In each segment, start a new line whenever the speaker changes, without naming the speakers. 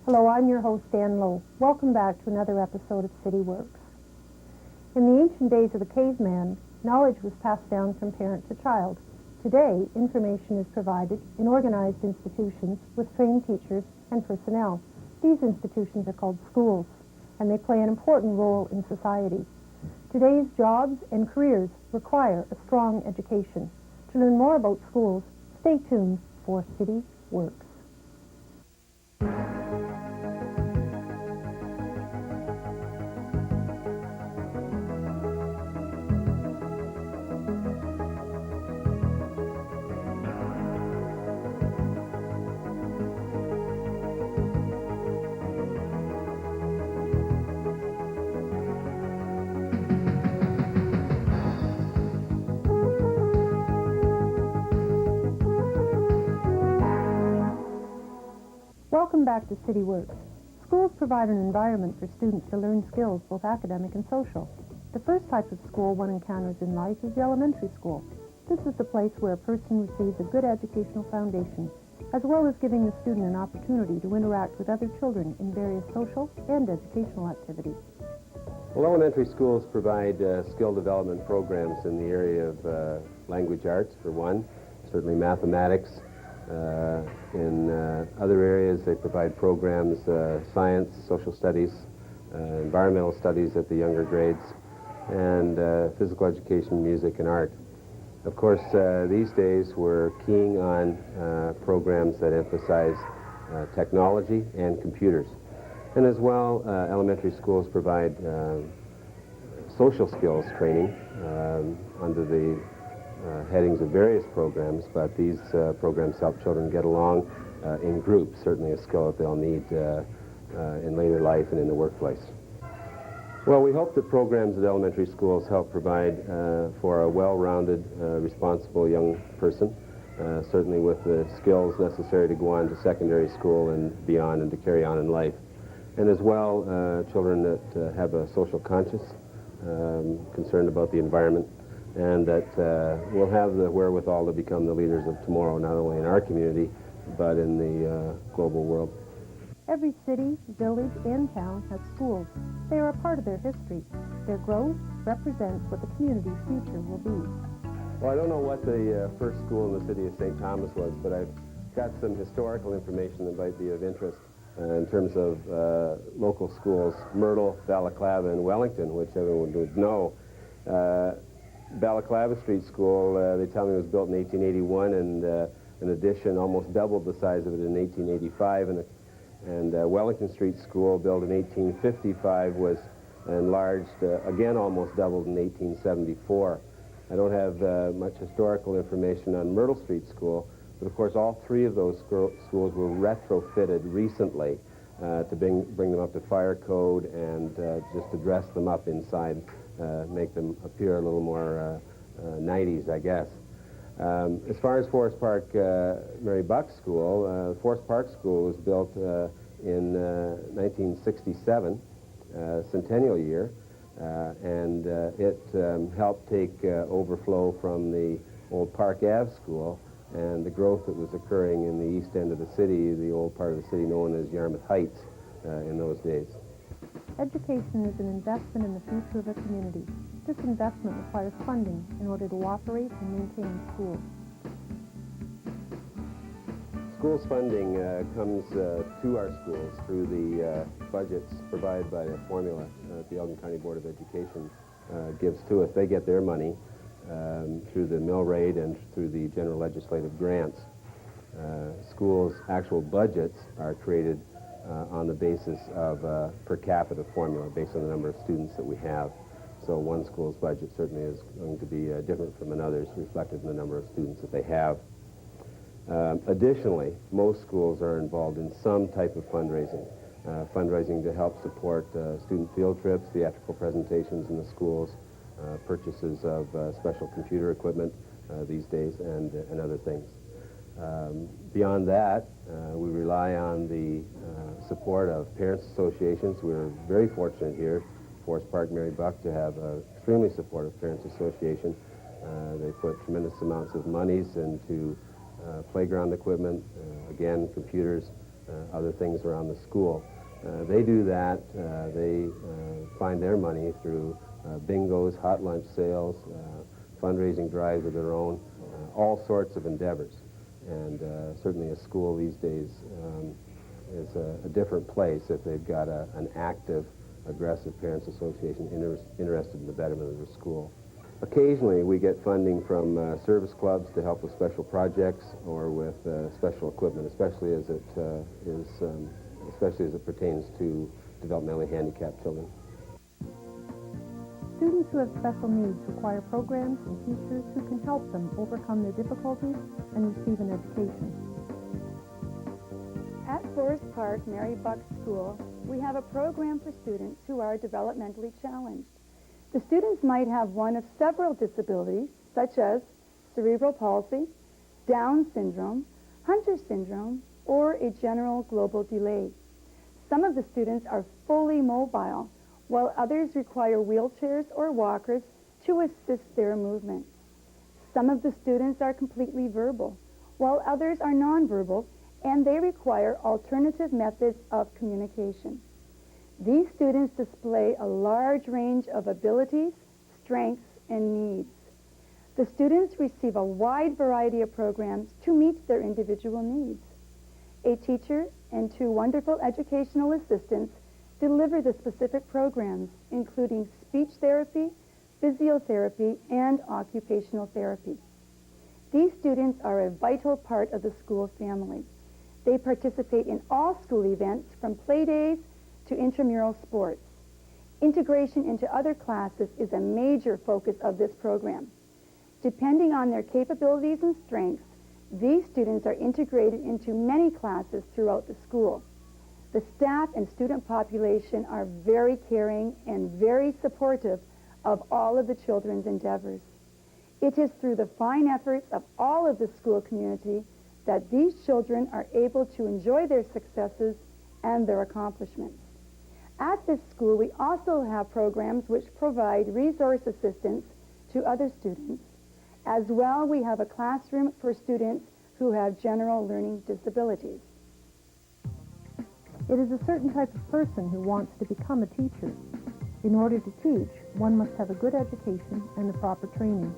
Hello, I'm your host, Dan Lowe. Welcome back to another episode of City Works. In the ancient days of the caveman, knowledge was passed down from parent to child. Today, information is provided in organized institutions with trained teachers and personnel. These institutions are called schools, and they play an important role in society. Today's jobs and careers require a strong education. To learn more about schools, stay tuned for City Works. Welcome back to City Works. Schools provide an environment for students to learn skills, both academic and social. The first type of school one encounters in life is the elementary school. This is the place where a person receives a good educational foundation, as well as giving the student an opportunity to interact with other children in various social and educational activities.
Well, elementary schools provide skill development programs in the area of language arts, for one, certainly mathematics. In other areas, they provide programs, science, social studies, environmental studies at the younger grades, and physical education, music, and art. Of course, these days we're keying on programs that emphasize technology and computers. And as well, elementary schools provide social skills training under the headings of various programs, but these programs help children get along in groups, certainly a skill that they'll need in later life and in the workplace. Well, we hope that programs at elementary schools help provide for a well-rounded, responsible young person, certainly with the skills necessary to go on to secondary school and beyond and to carry on in life. And as well, children that have a social conscience, concerned about the environment, and that will have the wherewithal to become the leaders of tomorrow, not only in our community, but in the global world.
Every city, village, and town has schools. They are a part of their history. Their growth represents what the community's future will be.
Well, I don't know what the first school in the city of St. Thomas was, but I've got some historical information that might be of interest in terms of local schools, Myrtle, Balaclava, and Wellington, which everyone would know. Balaclava Street School, they tell me, was built in 1881, and an addition almost doubled the size of it in 1885, and Wellington Street School, built in 1855, was enlarged, again almost doubled in 1874. I don't have much historical information on Myrtle Street School, but of course all three of those schools were retrofitted recently to bring them up to fire code and just to dress them up inside. Make them appear a little more 90s, I guess. As far as Forest Park Mary Buck School, Forest Park School was built in 1967, centennial year, and it helped take overflow from the old Park Ave School and the growth that was occurring in the east end of the city, the old part of the city known as Yarmouth Heights in those days.
Education is an investment in the future of a community. This investment requires funding in order to operate and maintain schools.
Schools funding comes to our schools through the budgets provided by a formula that the Elgin County Board of Education gives to us. They get their money through the mill rate and through the general legislative grants. Schools' actual budgets are created on the basis of per capita formula, based on the number of students that we have. So one school's budget certainly is going to be different from another's, reflected in the number of students that they have. Additionally, most schools are involved in some type of fundraising. Fundraising to help support student field trips, theatrical presentations in the schools, purchases of special computer equipment these days, and other things. Beyond that, we rely on the support of parents' associations. We're very fortunate here, Forest Park Mary Buck, to have an extremely supportive parents' association. They put tremendous amounts of monies into playground equipment, again, computers, other things around the school. They do that. They find their money through bingos, hot lunch sales, fundraising drives of their own, all sorts of endeavors. And certainly a school these days is a different place if they've got an active, aggressive Parents Association interested in the betterment of their school. Occasionally we get funding from service clubs to help with special projects or with special equipment, especially as it pertains to developmentally handicapped children.
Students who have special needs require programs and teachers who can help them overcome their difficulties and receive an education.
At Forest Park Mary Buck School, we have a program for students who are developmentally challenged. The students might have one of several disabilities, such as cerebral palsy, Down syndrome, Hunter syndrome, or a general global delay. Some of the students are fully mobile, while others require wheelchairs or walkers to assist their movement. Some of the students are completely verbal, while others are nonverbal, and they require alternative methods of communication. These students display a large range of abilities, strengths, and needs. The students receive a wide variety of programs to meet their individual needs. A teacher and 2 wonderful educational assistants deliver the specific programs, including speech therapy, physiotherapy, and occupational therapy. These students are a vital part of the school family. They participate in all school events, from play days to intramural sports. Integration into other classes is a major focus of this program. Depending on their capabilities and strengths, these students are integrated into many classes throughout the school. The staff and student population are very caring and very supportive of all of the children's endeavors. It is through the fine efforts of all of the school community that these children are able to enjoy their successes and their accomplishments. At this school, we also have programs which provide resource assistance to other students. As well, we have a classroom for students who have general learning disabilities.
It is a certain type of person who wants to become a teacher. In order to teach, one must have a good education and the proper training.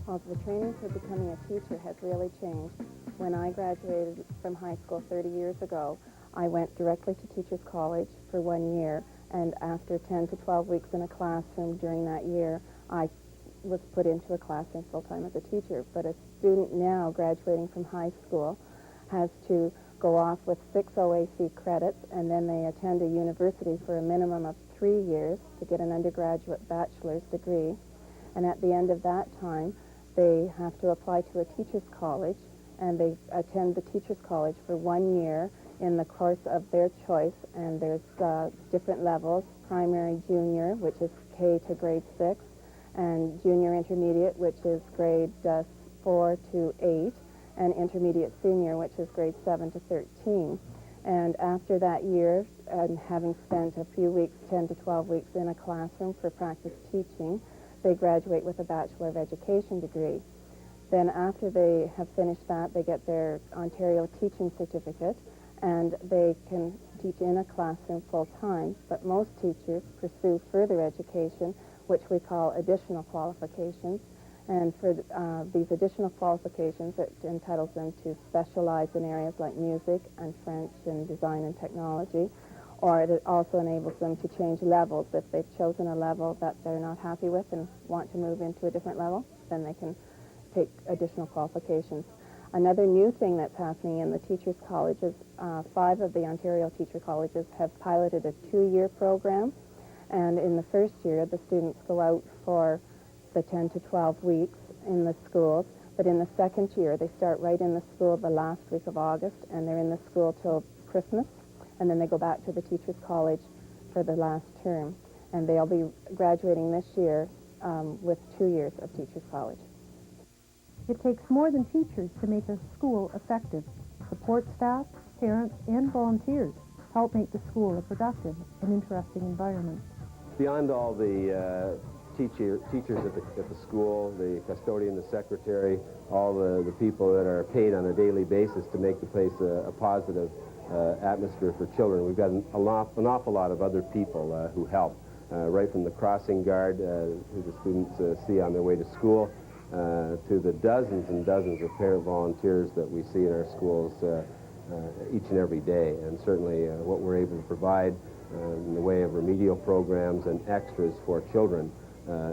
Well, the training for becoming a teacher has really changed. When I graduated from high school 30 years ago, I went directly to Teachers College for 1 year, and after 10 to 12 weeks in a classroom during that year, I was put into a classroom full-time as a teacher. But a student now graduating from high school has to go off with 6 OAC credits, and then they attend a university for a minimum of 3 years to get an undergraduate bachelor's degree. And at the end of that time, they have to apply to a teacher's college, and they attend the teacher's college for 1 year in the course of their choice. And there's different levels: primary junior, which is K to grade 6, and junior intermediate, which is grade 4 to 8, and intermediate senior, which is grade 7 to 13. And after that year, and having spent a few weeks, 10 to 12 weeks in a classroom for practice teaching, they graduate with a Bachelor of Education degree. Then after they have finished that, they get their Ontario Teaching Certificate, and they can teach in a classroom full-time. But most teachers pursue further education, which we call additional qualifications. And for these additional qualifications, it entitles them to specialize in areas like music and French and design and technology, or it also enables them to change levels. If they've chosen a level that they're not happy with and want to move into a different level, then they can take additional qualifications. Another new thing that's happening in the Teachers College is 5 of the Ontario teacher colleges have piloted a 2-year program. And in the first year, the students go out for the 10 to 12 weeks in the schools. But in the second year, they start right in the school the last week of August, and they're in the school till Christmas. And then they go back to the Teachers College for the last term. And they'll be graduating this year with 2 years of Teachers College.
It takes more than teachers to make a school effective. Support staff, parents, and volunteers help make the school a productive and interesting environment.
Beyond all the teachers at the school, the custodian, the secretary, all the people that are paid on a daily basis to make the place a positive atmosphere for children. We've got an awful lot of other people who help, right from the crossing guard who the students see on their way to school, to the dozens and dozens of parent volunteers that we see in our schools each and every day. And certainly what we're able to provide in the way of remedial programs and extras for children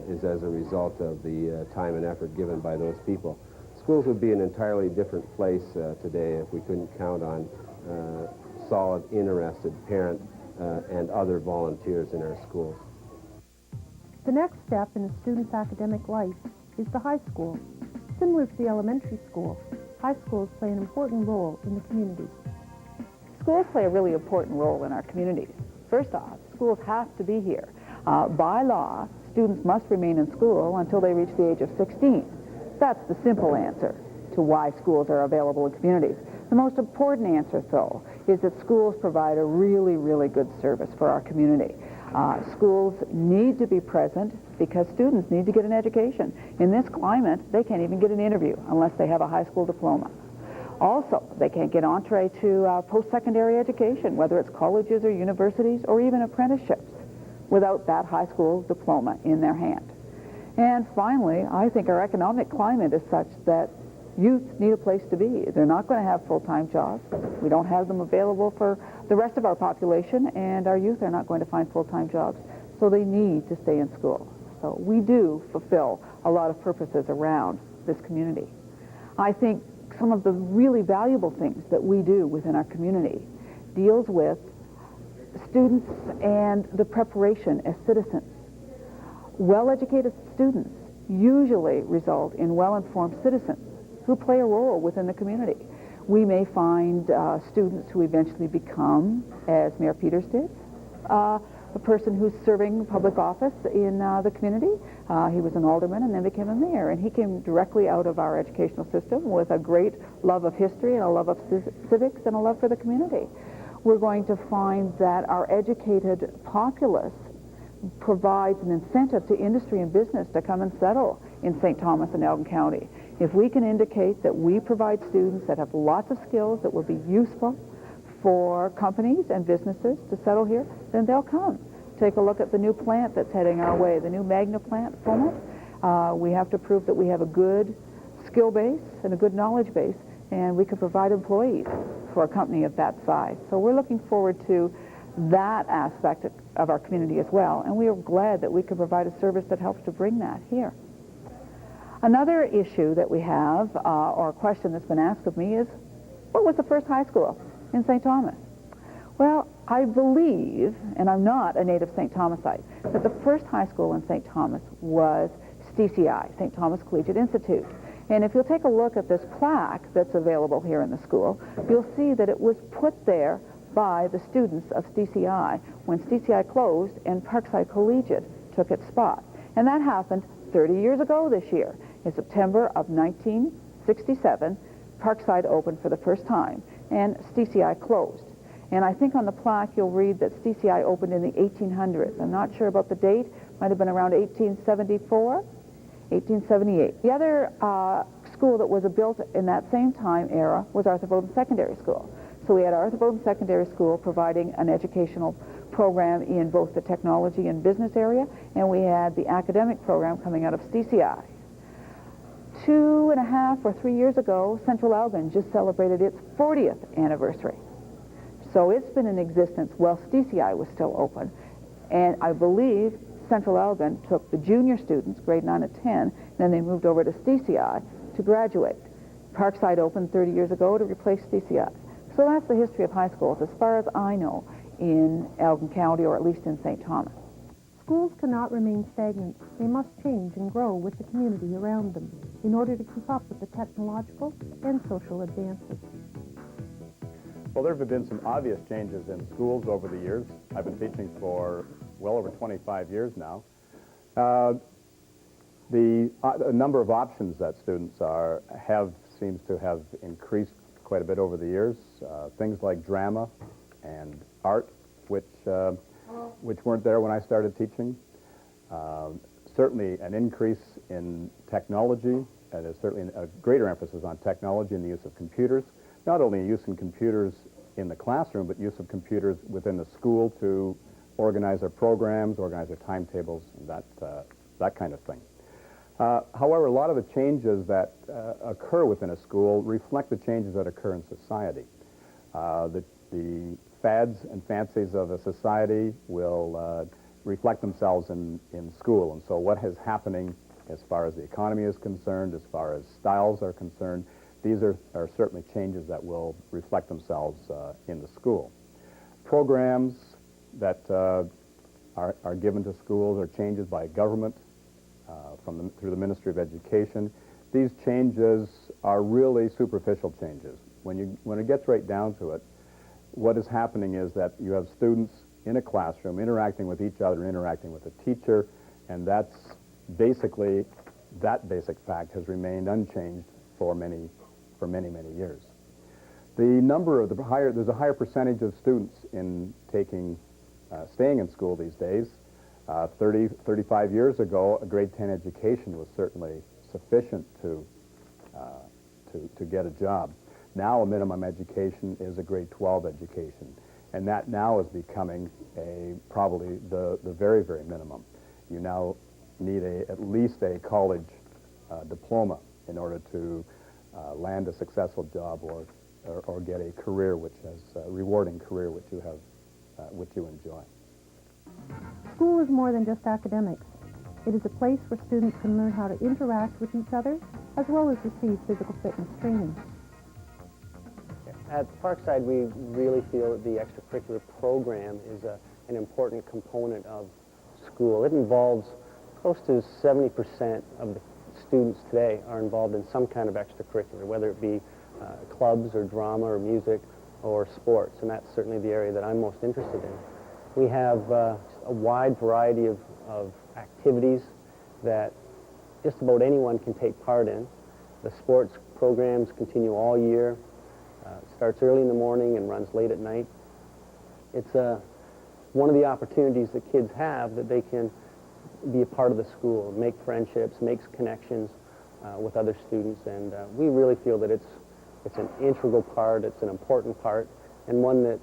is as a result of the time and effort given by those people. Schools would be an entirely different place today if we couldn't count on solid, interested parent and other volunteers in our schools.
The next step in a student's academic life is the high school. Similar to the elementary school, high schools play an important role in the community.
Schools play a really important role in our communities. First off, schools have to be here. By law, students must remain in school until they reach the age of 16. That's the simple answer to why schools are available in communities. The most important answer, though, is that schools provide a really, really good service for our community. Schools need to be present because students need to get an education. In this climate, they can't even get an interview unless they have a high school diploma. Also, they can't get entree to post-secondary education, whether it's colleges or universities or even apprenticeships, without that high school diploma in their hand. And finally, I think our economic climate is such that youth need a place to be. They're not going to have full-time jobs. We don't have them available for the rest of our population, and our youth are not going to find full-time jobs. So they need to stay in school. So we do fulfill a lot of purposes around this community. I think some of the really valuable things that we do within our community deals with students and the preparation as citizens. Well-educated students usually result in well-informed citizens who play a role within the community. We may find students who eventually become, as Mayor Peters did, a person who's serving public office in the community. He was an alderman and then became a mayor, and he came directly out of our educational system with a great love of history and a love of civics and a love for the community. We're going to find that our educated populace provides an incentive to industry and business to come and settle in St. Thomas and Elgin County. If we can indicate that we provide students that have lots of skills that will be useful for companies and businesses to settle here, then they'll come. Take a look at the new plant that's heading our way, the new Magna plant, Fulmont. We have to prove that we have a good skill base and a good knowledge base, and we can provide employees for a company of that size. So we're looking forward to that aspect of our community as well, and we are glad that we can provide a service that helps to bring that here. Another issue that we have, or a question that's been asked of me, is what was the first high school in St. Thomas? Well, I believe, and I'm not a native St. Thomasite, that the first high school in St. Thomas was STCI, St. Thomas Collegiate Institute. And if you'll take a look at this plaque that's available here in the school, you'll see that it was put there by the students of STCI when STCI closed and Parkside Collegiate took its spot. And that happened 30 years ago this year. In September of 1967, Parkside opened for the first time, and STCI closed. And I think on the plaque you'll read that STCI opened in the 1800s. I'm not sure about the date. Might have been around 1874, 1878. The other school that was built in that same time era was Arthur Bowden Secondary School. So we had Arthur Bowden Secondary School providing an educational program in both the technology and business area, and we had the academic program coming out of STCI. 2.5 or 3 years ago, Central Elgin just celebrated its 40th anniversary. So it's been in existence while STCI was still open. And I believe Central Elgin took the junior students, grade 9 and 10, and then they moved over to STCI to graduate. Parkside opened 30 years ago to replace STCI. So that's the history of high schools, as far as I know, in Elgin County, or at least in St. Thomas.
Schools cannot remain stagnant. They must change and grow with the community around them in order to keep up with the technological and social advances.
Well, there have been some obvious changes in schools over the years. I've been teaching for well over 25 years now. The number of options that students seems to have increased quite a bit over the years. Things like drama and art, which weren't there when I started teaching. certainly an increase in technology, and there's certainly a greater emphasis on technology and the use of computers, not only use in computers in the classroom, but use of computers within the school to organize their programs, organize their timetables, and that kind of thing. However, a lot of the changes that occur within a school reflect the changes that occur in society. The fads and fancies of a society will reflect themselves in school, and so what is happening as far as the economy is concerned, as far as styles are concerned, these are certainly changes that will reflect themselves in the school. Programs that are given to schools are changes by government through the Ministry of Education. These changes are really superficial changes. When it gets right down to it, what is happening is that you have students in a classroom interacting with each other, interacting with a teacher, and that basic fact has remained unchanged for many years. There's a higher percentage of students staying in school these days. 35 years ago, a grade 10 education was certainly sufficient to get a job. Now a minimum education is a grade 12 education, and that now is becoming probably the very, very minimum. You now need at least a college diploma in order to land a successful job or get a career a rewarding career which you enjoy.
School is more than just academics. It is a place where students can learn how to interact with each other as well as receive physical fitness training.
At Parkside, we really feel that the extracurricular program is an important component of school. It involves close to 70% of the students today are involved in some kind of extracurricular, whether it be clubs or drama or music or sports, and that's certainly the area that I'm most interested in. We have a wide variety of activities that just about anyone can take part in. The sports programs continue all year. Starts early in the morning and runs late at night. It's one of the opportunities that kids have that they can be a part of the school, make friendships, make connections with other students, and we really feel that it's an integral part, it's an important part, and one that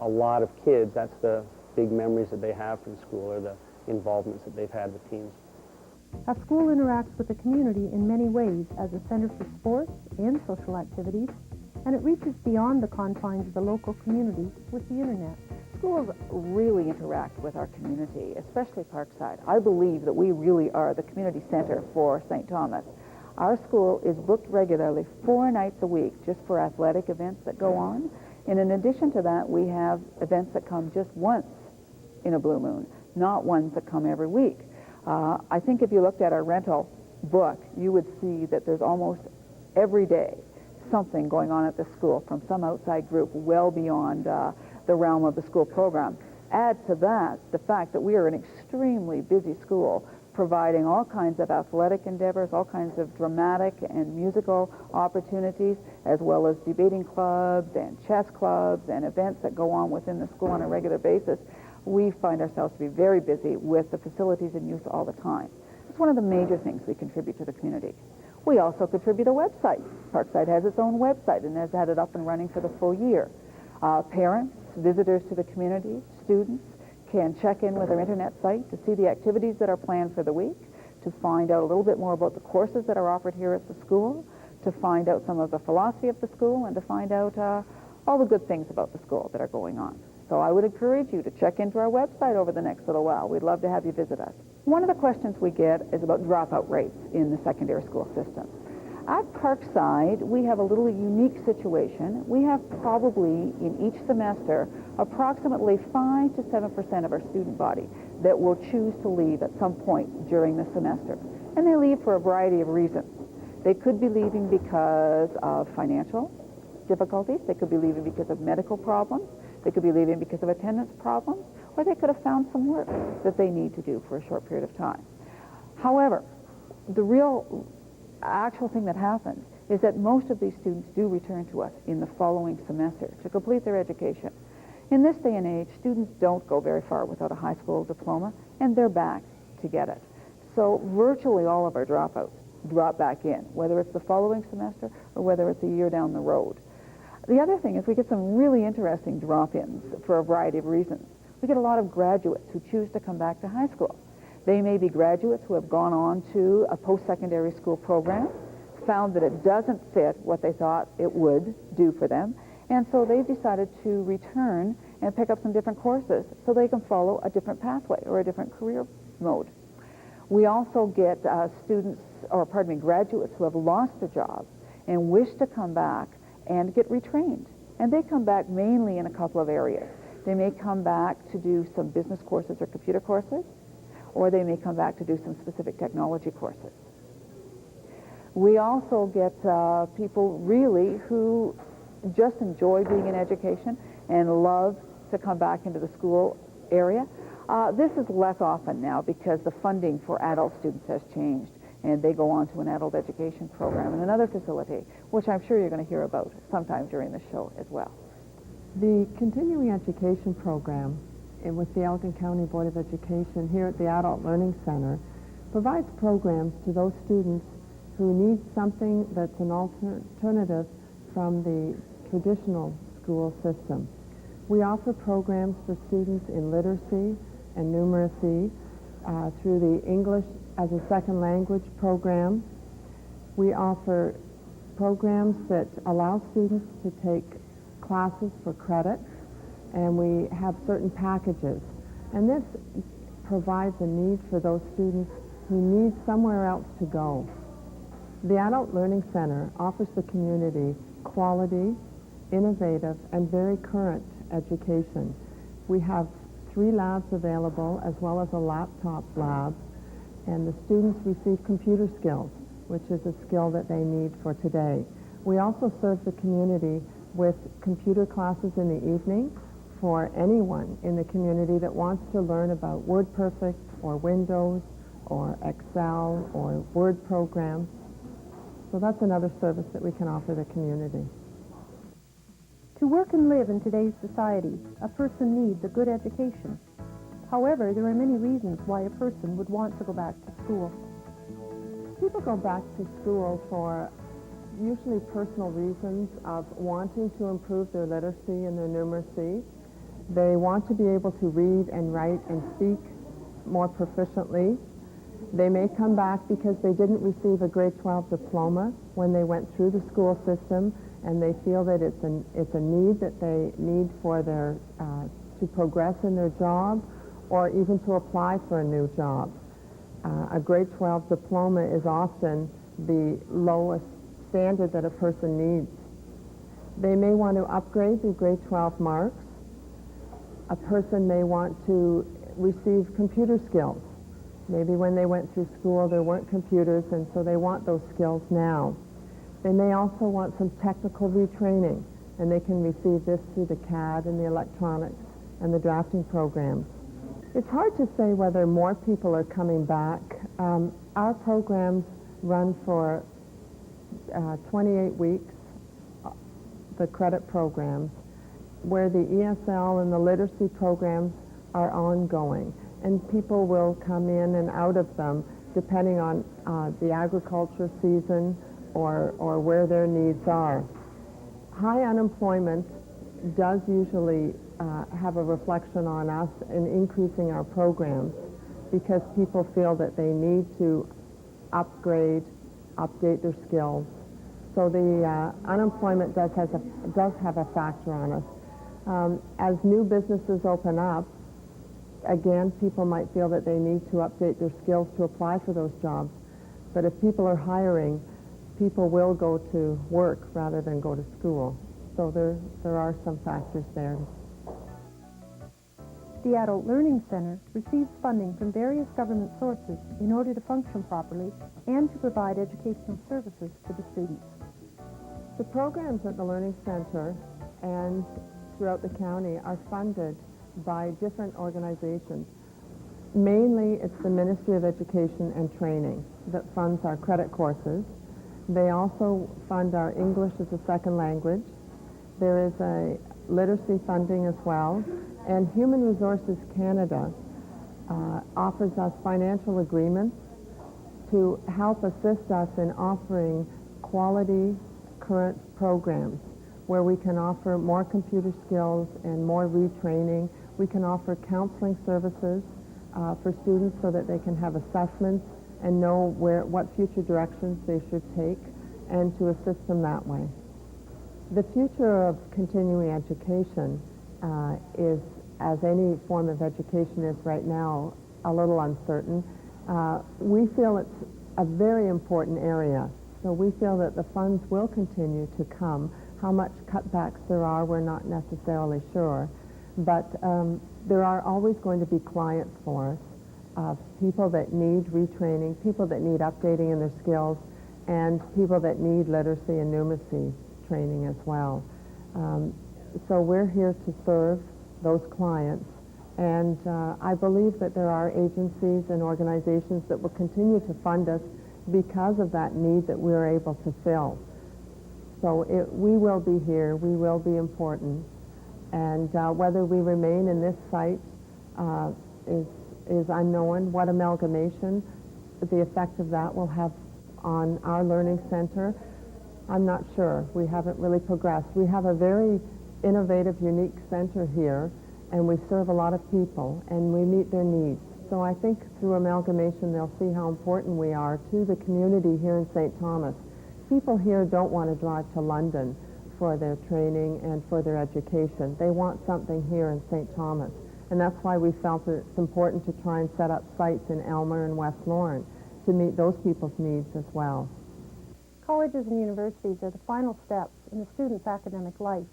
a lot of kids, that's the big memories that they have from school, or the involvements that they've had with teams.
A school interacts with the community in many ways as a center for sports and social activities, and it reaches beyond the confines of the local community with the internet.
Schools really interact with our community, especially Parkside. I believe that we really are the community center for St. Thomas. Our school is booked regularly 4 nights a week just for athletic events that go on. And in addition to that, we have events that come just once in a blue moon, not ones that come every week. I think if you looked at our rental book, you would see that there's almost every day something going on at the school from some outside group well beyond the realm of the school program. Add to that the fact that we are an extremely busy school, providing all kinds of athletic endeavors, all kinds of dramatic and musical opportunities, as well as debating clubs and chess clubs and events that go on within the school on a regular basis. We find ourselves to be very busy with the facilities in use all the time. It's one of the major things we contribute to the community. We also contribute a website. Parkside has its own website and has had it up and running for the full year. Parents, visitors to the community, students can check in with our internet site to see the activities that are planned for the week, to find out a little bit more about the courses that are offered here at the school, to find out some of the philosophy of the school, and to find out all the good things about the school that are going on. So I would encourage you to check into our website over the next little while. We'd love to have you visit us. One of the questions we get is about dropout rates in the secondary school system. At Parkside, we have a little unique situation. We have probably in each semester approximately 5 to 7% of our student body that will choose to leave at some point during the semester. And they leave for a variety of reasons. They could be leaving because of financial difficulties. They could be leaving because of medical problems. They could be leaving because of attendance problems, or they could have found some work that they need to do for a short period of time. However, the real actual thing that happens is that most of these students do return to us in the following semester to complete their education. In this day and age, students don't go very far without a high school diploma, and they're back to get it. So virtually all of our dropouts drop back in, whether it's the following semester or whether it's a year down the road. The other thing is we get some really interesting drop-ins for a variety of reasons. We get a lot of graduates who choose to come back to high school. They may be graduates who have gone on to a post-secondary school program, found that it doesn't fit what they thought it would do for them, and so they've decided to return and pick up some different courses so they can follow a different pathway or a different career mode. We also get graduates who have lost their jobs and wish to come back and get retrained. And they come back mainly in a couple of areas. They may come back to do some business courses or computer courses, or they may come back to do some specific technology courses. We also get people really who just enjoy being in education and love to come back into the school area. This is less often now because the funding for adult students has changed, and they go on to an adult education program in another facility, which I'm sure you're going to hear about sometime during the show as well.
The continuing education program with the Elgin County Board of Education here at the Adult Learning Center provides programs to those students who need something that's an alternative from the traditional school system. We offer programs for students in literacy and numeracy through the English as a Second Language program. We offer programs that allow students to take classes for credit, and we have certain packages. And this provides a need for those students who need somewhere else to go. The Adult Learning Center offers the community quality, innovative, and very current education. We have 3 labs available as well as a laptop lab, and the students receive computer skills, which is a skill that they need for today. We also serve the community with computer classes in the evening for anyone in the community that wants to learn about WordPerfect or Windows or Excel or Word programs. So that's another service that we can offer the community.
To work and live in today's society, a person needs a good education. However, there are many reasons why a person would want to go back to school.
People go back to school for usually personal reasons of wanting to improve their literacy and their numeracy. They want to be able to read and write and speak more proficiently. They may come back because they didn't receive a grade 12 diploma when they went through the school system, and they feel that it's a need that they need for their to progress in their job or even to apply for a new job. A grade 12 diploma is often the lowest standard that a person needs. They may want to upgrade their grade 12 marks. A person may want to receive computer skills. Maybe when they went through school there weren't computers, and so they want those skills now. They may also want some technical retraining, and they can receive this through the CAD and the electronics and the drafting programs. It's hard to say whether more people are coming back. Our programs run for 28 weeks, the credit programs, where the ESL and the literacy programs are ongoing. And people will come in and out of them depending on the agriculture season or where their needs are. High unemployment does usually have a reflection on us in increasing our programs because people feel that they need to upgrade, update their skills. So the unemployment does have a factor on us. As new businesses open up, again, people might feel that they need to update their skills to apply for those jobs. But if people are hiring, people will go to work rather than go to school. So there are some factors there.
The Adult Learning Center receives funding from various government sources in order to function properly and to provide educational services to the students.
The programs at the Learning Center and throughout the county are funded by different organizations. Mainly, it's the Ministry of Education and Training that funds our credit courses. They also fund our English as a second language. There is a literacy funding as well. And Human Resources Canada offers us financial agreements to help assist us in offering quality current programs where we can offer more computer skills and more retraining. We can offer counseling services for students so that they can have assessments and know what future directions they should take, and to assist them that way. The future of continuing education is, as any form of education is right now, a little uncertain. We feel it's a very important area, so we feel that the funds will continue to come. How much cutbacks there are, we're not necessarily sure, but there are always going to be clients for us, people that need retraining, people that need updating in their skills, and people that need literacy and numeracy training as well. So we're here to serve those clients, and I believe that there are agencies and organizations that will continue to fund us because of that need that we're able to fill. So we will be here, we will be important, and whether we remain in this site is unknown. What amalgamation, the effect of that will have on our learning center, I'm not sure. We haven't really progressed. We have a very innovative, unique center here, and we serve a lot of people, and we meet their needs. So I think through amalgamation they'll see how important we are to the community here in St. Thomas. People here don't want to drive to London for their training and for their education. They want something here in St. Thomas. And that's why we felt that it's important to try and set up sites in Elmer and West Lawrence to meet those people's needs as well.
Colleges and universities are the final steps in a student's academic life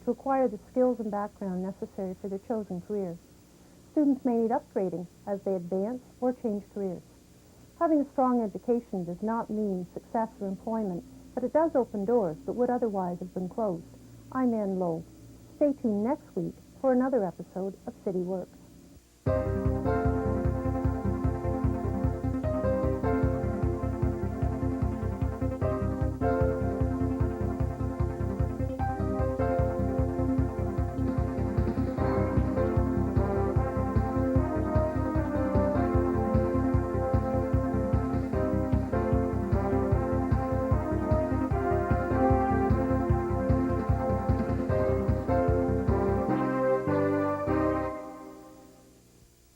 to acquire the skills and background necessary for their chosen career. Students may need upgrading as they advance or change careers. Having a strong education does not mean success or employment, but it does open doors that would otherwise have been closed. I'm Ann Lowe. Stay tuned next week for another episode of City Works.